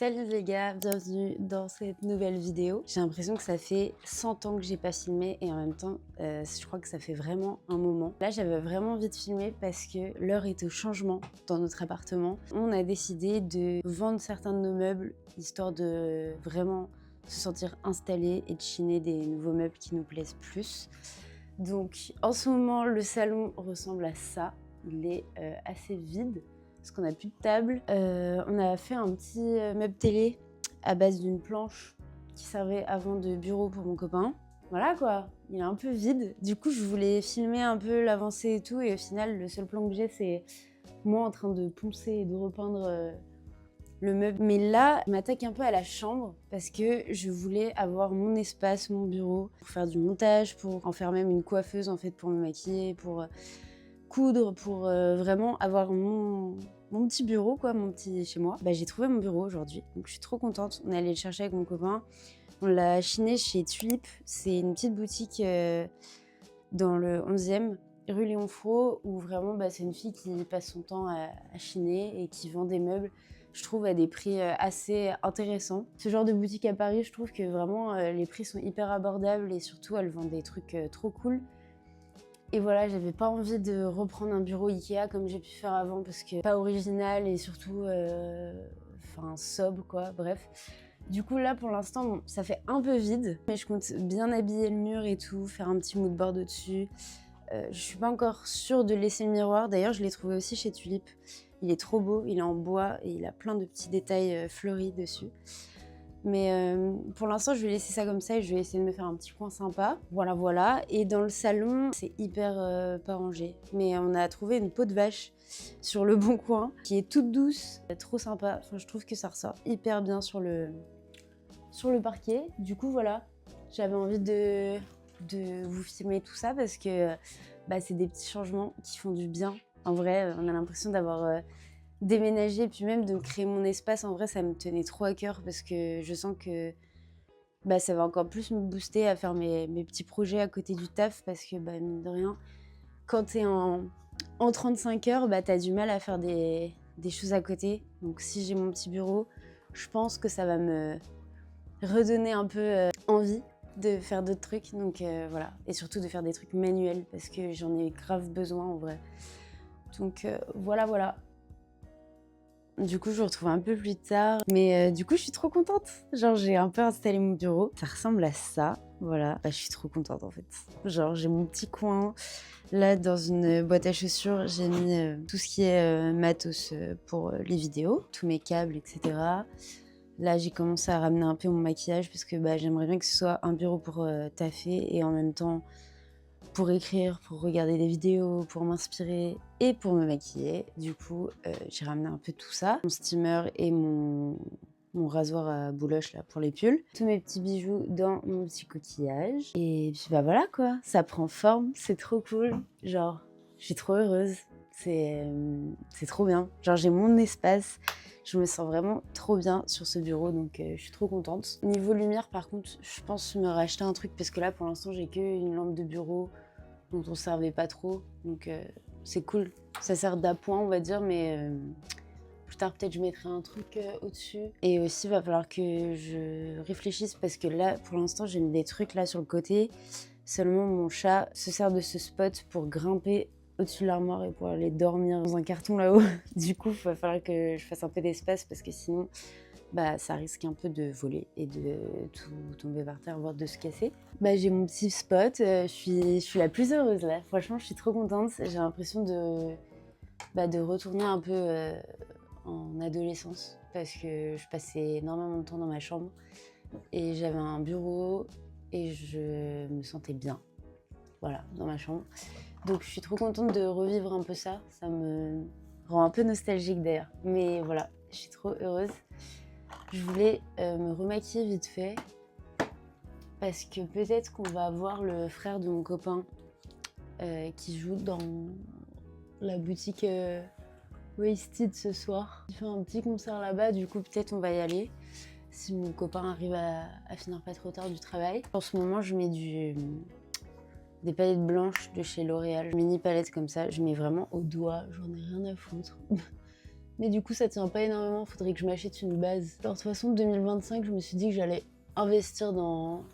Salut les gars, bienvenue dans cette nouvelle vidéo. J'ai l'impression que ça fait 100 ans que j'ai pas filmé et en même temps, je crois que ça fait vraiment un moment. Là, j'avais vraiment envie de filmer parce que l'heure est au changement dans notre appartement. On a décidé de vendre certains de nos meubles histoire de vraiment se sentir installé et de chiner des nouveaux meubles qui nous plaisent plus. Donc en ce moment, le salon ressemble à ça. Il est assez vide. Parce qu'on n'a plus de table. On a fait un petit meuble télé à base d'une planche qui servait avant de bureau pour mon copain. Voilà quoi, il est un peu vide. Du coup, je voulais filmer un peu l'avancée et tout. Et au final, le seul plan que j'ai, c'est moi en train de poncer et de repeindre le meuble. Mais là, je m'attaque un peu à la chambre parce que je voulais avoir mon espace, mon bureau, pour faire du montage, pour en faire même une coiffeuse en fait, pour me maquiller, pour coudre, pour vraiment avoir mon petit bureau, quoi, mon petit chez moi. J'ai trouvé mon bureau aujourd'hui, donc je suis trop contente. On est allé le chercher avec mon copain. On l'a chiné chez Tulip. C'est une petite boutique dans le 11e, rue Léon Fro, où vraiment c'est une fille qui passe son temps à chiner et qui vend des meubles, je trouve, à des prix assez intéressants. Ce genre de boutique à Paris, je trouve que vraiment les prix sont hyper abordables et surtout elle vend des trucs trop cool. Et voilà, j'avais pas envie de reprendre un bureau Ikea comme j'ai pu faire avant parce que pas original et surtout sobre quoi, bref. Du coup là pour l'instant bon, ça fait un peu vide, mais je compte bien habiller le mur et tout, faire un petit mood board au-dessus. Je suis pas encore sûre de laisser le miroir, d'ailleurs je l'ai trouvé aussi chez Tulip. Il est trop beau, il est en bois et il a plein de petits détails fleuris dessus. Mais pour l'instant, je vais laisser ça comme ça et je vais essayer de me faire un petit coin sympa. Voilà. Et dans le salon, c'est hyper pas rangé. Mais on a trouvé une peau de vache sur le bon coin qui est toute douce, trop sympa. Enfin, je trouve que ça ressort hyper bien sur le parquet. Du coup, voilà, j'avais envie de vous filmer tout ça parce que c'est des petits changements qui font du bien. En vrai, on a l'impression d'avoir déménager, puis même de créer mon espace, en vrai, ça me tenait trop à cœur parce que je sens que ça va encore plus me booster à faire mes petits projets à côté du taf parce que, mine de rien, quand t'es en 35 heures, t'as du mal à faire des choses à côté. Donc si j'ai mon petit bureau, je pense que ça va me redonner un peu envie de faire d'autres trucs. Donc voilà, et surtout de faire des trucs manuels parce que j'en ai grave besoin en vrai. Donc voilà. Du coup, je vous retrouve un peu plus tard. Mais du coup, je suis trop contente. Genre, j'ai un peu installé mon bureau. Ça ressemble à ça. Voilà. Je suis trop contente, en fait. Genre, j'ai mon petit coin. Là, dans une boîte à chaussures, j'ai mis tout ce qui est matos pour les vidéos. Tous mes câbles, etc. Là, j'ai commencé à ramener un peu mon maquillage parce que j'aimerais bien que ce soit un bureau pour taffer et en même temps pour écrire, pour regarder des vidéos, pour m'inspirer et pour me maquiller. Du coup, j'ai ramené un peu tout ça. Mon steamer et mon rasoir à bouloche là pour les pulls. Tous mes petits bijoux dans mon petit coquillage. Et puis voilà quoi, ça prend forme, c'est trop cool. Genre, je suis trop heureuse. C'est trop bien. Genre, j'ai mon espace. Je me sens vraiment trop bien sur ce bureau, donc je suis trop contente. Niveau lumière, par contre, je pense me racheter un truc parce que là, pour l'instant, j'ai qu'une lampe de bureau dont on ne servait pas trop, donc c'est cool. Ça sert d'appoint, on va dire, mais plus tard, peut-être je mettrai un truc au-dessus. Et aussi, il va falloir que je réfléchisse parce que là, pour l'instant, j'ai mis des trucs là sur le côté. Seulement, mon chat se sert de ce spot pour grimper au-dessus de l'armoire et pour aller dormir dans un carton là-haut. Du coup, il va falloir que je fasse un peu d'espace parce que sinon, ça risque un peu de voler et de tout tomber par terre, voire de se casser. J'ai mon petit spot, je suis la plus heureuse là. Franchement, je suis trop contente. J'ai l'impression de retourner un peu en adolescence parce que je passais énormément de temps dans ma chambre et j'avais un bureau et je me sentais bien, voilà, dans ma chambre. Donc je suis trop contente de revivre un peu ça. Ça me rend un peu nostalgique d'ailleurs. Mais voilà, je suis trop heureuse. Je voulais me remaquiller vite fait parce que peut-être qu'on va voir le frère de mon copain qui joue dans la boutique Wasted ce soir. Il fait un petit concert là-bas, du coup peut-être on va y aller si mon copain arrive à finir pas trop tard du travail. En ce moment, je mets des palettes blanches de chez L'Oréal, mini palettes comme ça, je mets vraiment au doigt, j'en ai rien à foutre. Mais du coup, ça tient pas énormément, faudrait que je m'achète une base. Alors, de toute façon, 2025, je me suis dit que j'allais investir dans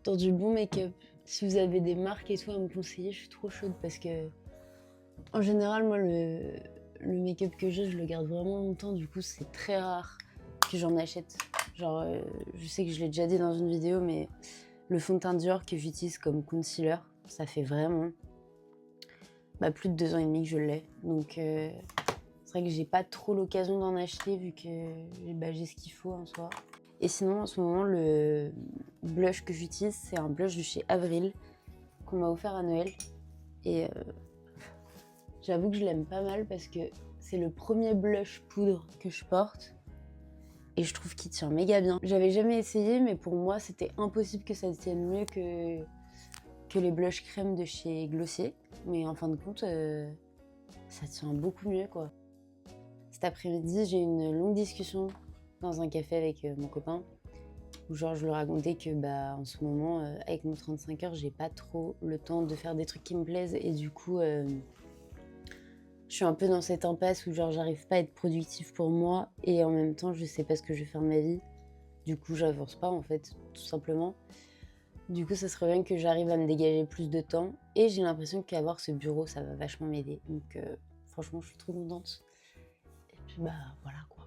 du bon make-up. Si vous avez des marques et tout à me conseiller, je suis trop chaude parce que, en général, moi, le make-up que j'ai, je le garde vraiment longtemps. Du coup, c'est très rare que j'en achète. Genre, je sais que je l'ai déjà dit dans une vidéo, mais le fond de teint Dior que j'utilise comme concealer, ça fait vraiment plus de 2 ans et demi que je l'ai. Donc, c'est vrai que j'ai pas trop l'occasion d'en acheter vu que j'ai ce qu'il faut en soi. Et sinon, en ce moment, le blush que j'utilise, c'est un blush de chez Avril qu'on m'a offert à Noël. Et j'avoue que je l'aime pas mal parce que c'est le premier blush poudre que je porte. Et je trouve qu'il tient méga bien. J'avais jamais essayé, mais pour moi, c'était impossible que ça tienne mieux que les blushs crème de chez Glossier. Mais en fin de compte, ça tient beaucoup mieux, quoi. Cet après-midi, j'ai eu une longue discussion dans un café avec mon copain où genre je lui racontais que en ce moment, avec mon 35 heures, j'ai pas trop le temps de faire des trucs qui me plaisent et du coup, je suis un peu dans cette impasse où genre j'arrive pas à être productive pour moi et en même temps, je sais pas ce que je vais faire de ma vie. Du coup, j'avance pas en fait, tout simplement. Du coup, ça serait bien que j'arrive à me dégager plus de temps et j'ai l'impression qu'avoir ce bureau, ça va vachement m'aider. Donc franchement, je suis trop contente. Et puis voilà quoi.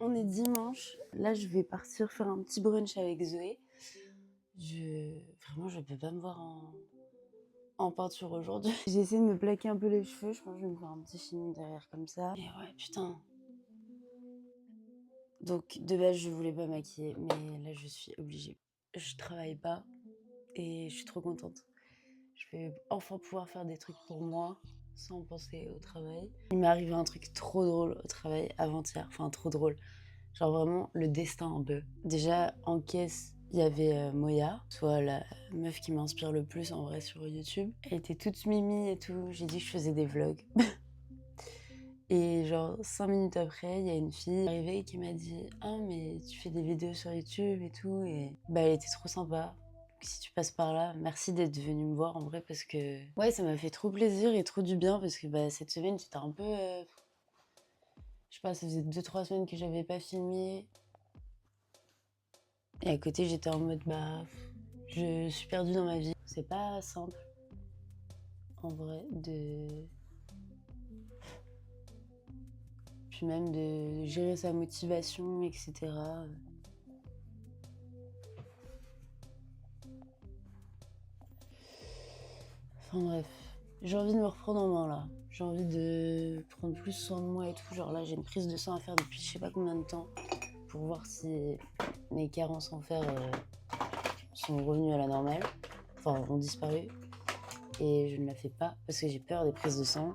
On est dimanche. Là, je vais partir faire un petit brunch avec Zoé. Vraiment, je peux pas me voir en peinture aujourd'hui. J'ai essayé de me plaquer un peu les cheveux. Je pense que je vais me faire un petit chignon derrière comme ça. Et ouais, putain. Donc, de base, je voulais pas maquiller, mais là, je suis obligée. Je travaille pas et je suis trop contente. Je vais enfin pouvoir faire des trucs pour moi sans penser au travail. Il m'est arrivé un truc trop drôle au travail avant-hier. Enfin, trop drôle. Genre vraiment le destin un peu. Déjà en caisse, il y avait Moya, soit la meuf qui m'inspire le plus en vrai sur YouTube. Elle était toute mimi et tout. J'ai dit que je faisais des vlogs. Et genre 5 minutes après, il y a une fille arrivée qui m'a dit « Ah mais tu fais des vidéos sur YouTube et tout » et elle était trop sympa. Donc, si tu passes par là, merci d'être venue me voir en vrai parce que ouais, ça m'a fait trop plaisir et trop du bien parce que cette semaine j'étais un peu je sais pas, ça faisait 2-3 semaines que j'avais pas filmé. Et à côté, j'étais en mode je suis perdue dans ma vie. C'est pas simple en vrai puis même de gérer sa motivation, etc. Enfin bref, j'ai envie de me reprendre en main là. J'ai envie de prendre plus soin de moi et tout. Genre là, j'ai une prise de sang à faire depuis je sais pas combien de temps pour voir si mes carences en fer sont revenues à la normale. Enfin, ont disparu. Et je ne la fais pas parce que j'ai peur des prises de sang.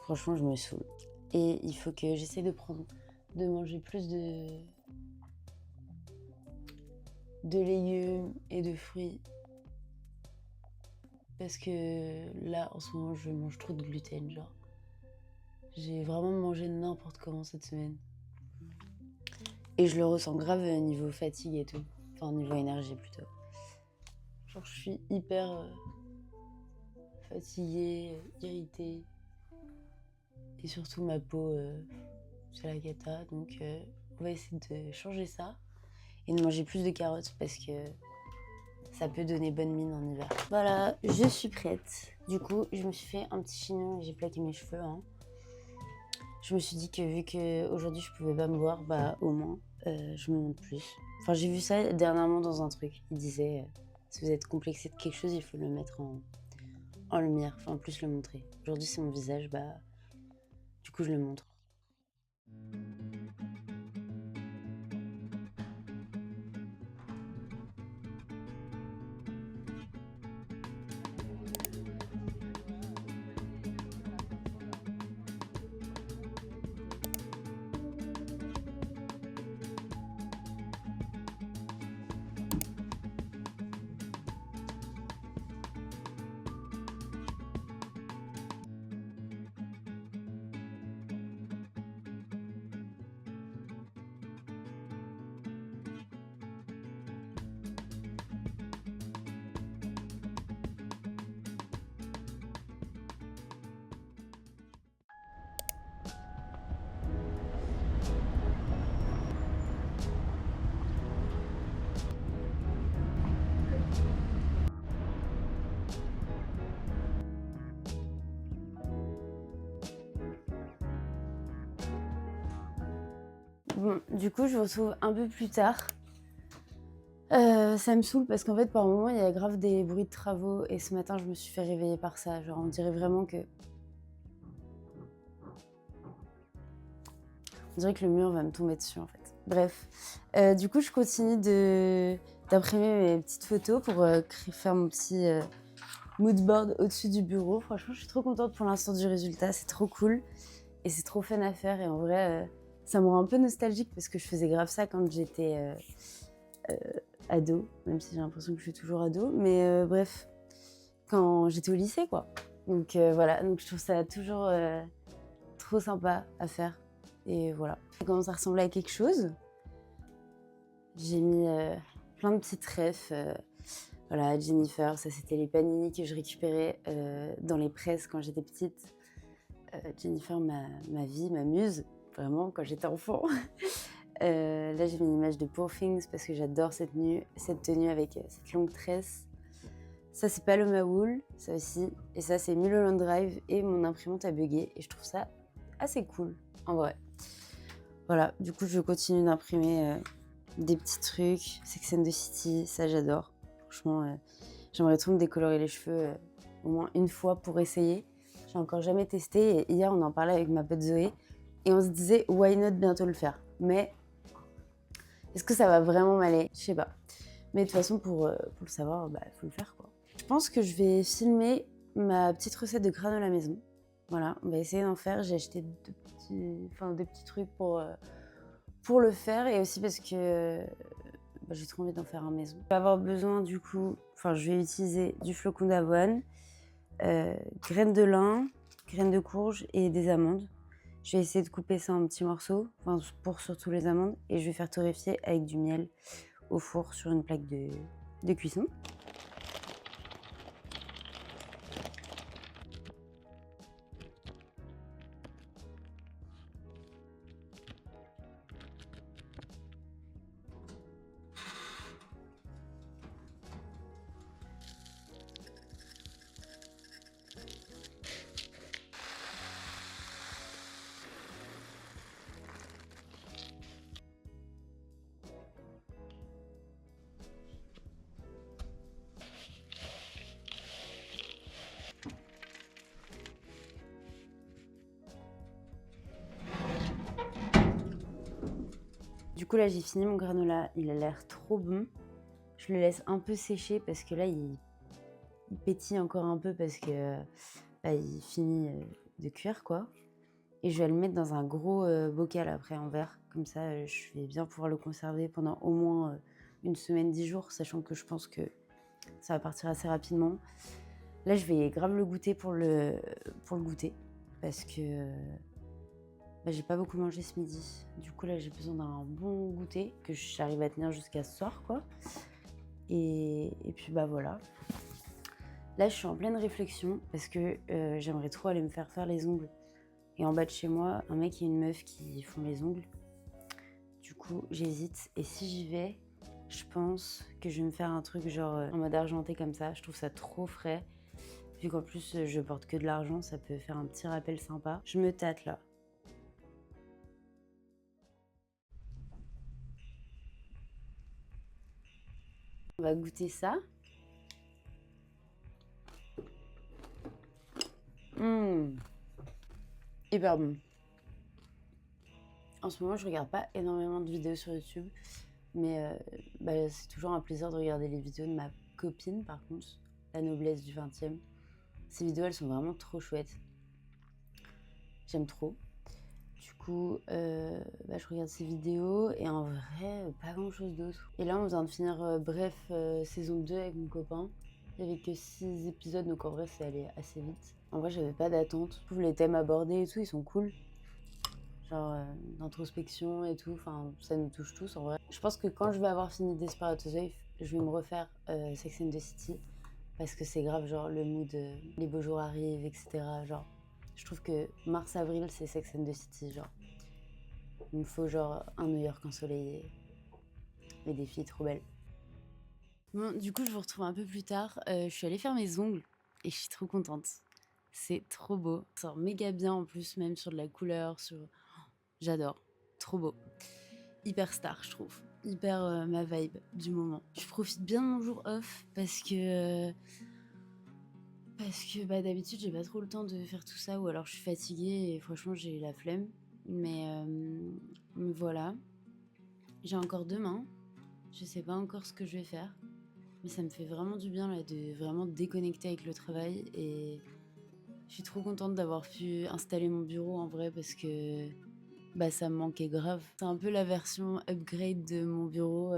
Franchement, je me saoule. Et il faut que j'essaie de manger plus de légumes et de fruits. Parce que là, en ce moment, je mange trop de gluten, genre. J'ai vraiment mangé n'importe comment cette semaine. Et je le ressens grave niveau fatigue et tout. Enfin, niveau énergie plutôt. Genre, je suis hyper fatiguée, irritée. Et surtout, ma peau, c'est la cata. Donc, on va essayer de changer ça. Et de manger plus de carottes parce que ça peut donner bonne mine en hiver. Voilà, je suis prête. Du coup, je me suis fait un petit chignon et j'ai plaqué mes cheveux. Je me suis dit que vu qu'aujourd'hui je pouvais pas me voir, au moins je me montre plus. Enfin, j'ai vu ça dernièrement dans un truc. Il disait si vous êtes complexé de quelque chose, il faut le mettre en lumière, enfin plus le montrer. Aujourd'hui c'est mon visage, du coup je le montre. Bon, du coup, je vous retrouve un peu plus tard. Ça me saoule parce qu'en fait, par moment, il y a grave des bruits de travaux et ce matin, je me suis fait réveiller par ça. Genre, on dirait vraiment que... On dirait que le mur va me tomber dessus, en fait. Bref. Du coup, je continue d'imprimer mes petites photos pour faire mon petit mood board au-dessus du bureau. Franchement, je suis trop contente pour l'instant du résultat. C'est trop cool et c'est trop fun à faire. Et en vrai, ça me rend un peu nostalgique parce que je faisais grave ça quand j'étais... ado, même si j'ai l'impression que je suis toujours ado, mais bref, quand j'étais au lycée, quoi. Donc voilà, donc je trouve ça toujours trop sympa à faire. Et voilà. Ça commence à ressembler à quelque chose. J'ai mis plein de petites refs. Voilà, Jennifer, ça c'était les panini que je récupérais dans les presses quand j'étais petite. Jennifer, ma vie, ma muse, vraiment, quand j'étais enfant. Là, j'ai mis une image de Poor Things parce que j'adore cette tenue avec cette longue tresse. Ça, c'est Paloma Wool, ça aussi. Et ça, c'est Mulholland Drive et mon imprimante a bugué. Et je trouve ça assez cool, en vrai. Voilà, du coup, je continue d'imprimer des petits trucs. Sex and the City, ça, j'adore. Franchement, j'aimerais trop me décolorer les cheveux au moins une fois pour essayer. J'ai encore jamais testé. Et hier, on en parlait avec ma pote Zoé. Et on se disait, why not bientôt le faire? Mais est-ce que ça va vraiment m'aller? Je sais pas. Mais de toute façon, pour le savoir, bah, faut le faire, quoi. Je pense que je vais filmer ma petite recette de granola maison. Voilà, on va essayer d'en faire. J'ai acheté des petits trucs pour le faire et aussi parce que bah, j'ai trop envie d'en faire à la maison. Je vais avoir besoin du coup, je vais utiliser du flocon d'avoine, graines de lin, graines de courge et des amandes. Je vais essayer de couper ça en petits morceaux, pour surtout les amandes, et je vais faire torréfier avec du miel au four sur une plaque de cuisson. Du coup là j'ai fini mon granola, il a l'air trop bon. Je le laisse un peu sécher parce que là il pétille encore un peu parce que il finit de cuire quoi. Et je vais le mettre dans un gros bocal après en verre. Comme ça je vais bien pouvoir le conserver pendant au moins une semaine, 10 jours, sachant que je pense que ça va partir assez rapidement. Là je vais grave le goûter pour le goûter parce que j'ai pas beaucoup mangé ce midi. Du coup, là, j'ai besoin d'un bon goûter que j'arrive à tenir jusqu'à ce soir, quoi. Et puis, voilà. Là, je suis en pleine réflexion parce que j'aimerais trop aller me faire les ongles. Et en bas de chez moi, un mec et une meuf qui font les ongles. Du coup, j'hésite. Et si j'y vais, je pense que je vais me faire un truc genre en mode argenté comme ça. Je trouve ça trop frais. Vu qu'en plus, je porte que de l'argent, ça peut faire un petit rappel sympa. Je me tâte là. On va goûter ça. Hyper bon. En ce moment, je regarde pas énormément de vidéos sur YouTube, mais c'est toujours un plaisir de regarder les vidéos de ma copine, par contre, la noblesse du 20e. Ces vidéos, elles sont vraiment trop chouettes. J'aime trop. Du coup, je regarde ces vidéos et en vrai, pas grand chose d'autre. Et là, on vient de finir Bref, saison 2 avec mon copain. Il n'y avait que 6 épisodes, donc en vrai, c'est allé assez vite. En vrai, j'avais pas d'attente. Je trouve les thèmes abordés et tout, ils sont cool. Genre d'introspection et tout, enfin ça nous touche tous en vrai. Je pense que quand je vais avoir fini Desperate Housewives, je vais me refaire Sex and the City parce que c'est grave genre le mood, les beaux jours arrivent, etc. Genre, je trouve que mars-avril c'est Sex and the City, genre. Il me faut genre un New York ensoleillé et des filles trop belles. Bon, du coup je vous retrouve un peu plus tard. Je suis allée faire mes ongles et je suis trop contente. C'est trop beau, ça sort méga bien en plus, même sur de la couleur, sur... J'adore, trop beau. hyper star, je trouve. Hyper ma vibe du moment. Je profite bien de mon jour off parce que bah, d'habitude, j'ai pas trop le temps de faire tout ça, ou alors je suis fatiguée et franchement, j'ai la flemme. Mais voilà. J'ai encore demain. Je sais pas encore ce que je vais faire. Mais ça me fait vraiment du bien là de vraiment déconnecter avec le travail. Et je suis trop contente d'avoir pu installer mon bureau en vrai parce que bah, ça me manquait grave. C'est un peu la version upgrade de mon bureau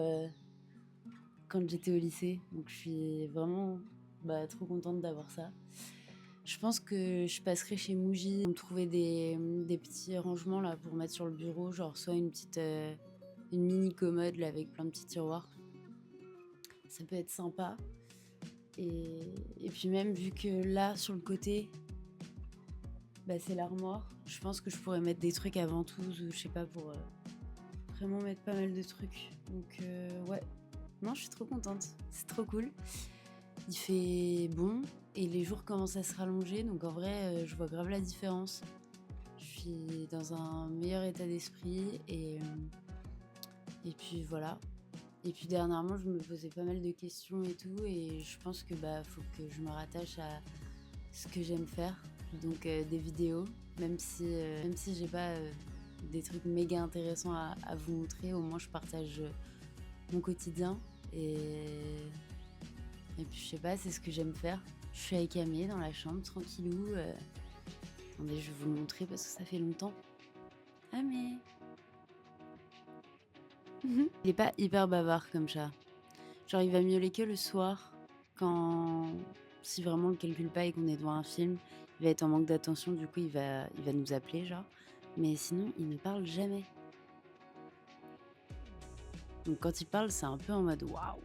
quand j'étais au lycée. Donc je suis vraiment bah, trop contente d'avoir ça. Je pense que je passerai chez Muji pour me trouver des petits rangements là pour mettre sur le bureau, genre soit une mini commode là avec plein de petits tiroirs. Ça peut être sympa. Et puis même vu que là sur le côté, bah, c'est l'armoire, je pense que je pourrais mettre des trucs à ventouses ou je sais pas pour vraiment mettre pas mal de trucs. Donc ouais, non je suis trop contente, c'est trop cool. Il fait bon et les jours commencent à se rallonger, donc en vrai je vois grave la différence. Je suis dans un meilleur état d'esprit et puis voilà. Et puis dernièrement, je me posais pas mal de questions et tout, et je pense que bah faut que je me rattache à ce que j'aime faire, donc des vidéos, même si j'ai pas des trucs méga intéressants à vous montrer, au moins je partage mon quotidien et puis je sais pas, c'est ce que j'aime faire. Je suis avec Amé dans la chambre, tranquillou. Attendez, je vais vous le montrer parce que ça fait longtemps. Amé. Il est pas hyper bavard comme chat. Genre, il va miauler que le soir, quand si vraiment on le calcule pas et qu'on est devant un film, il va être en manque d'attention, du coup il va nous appeler, genre. Mais sinon, il ne parle jamais. Donc quand il parle, c'est un peu en mode waouh,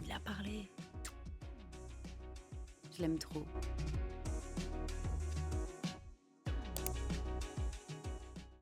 il a parlé. Je l'aime trop.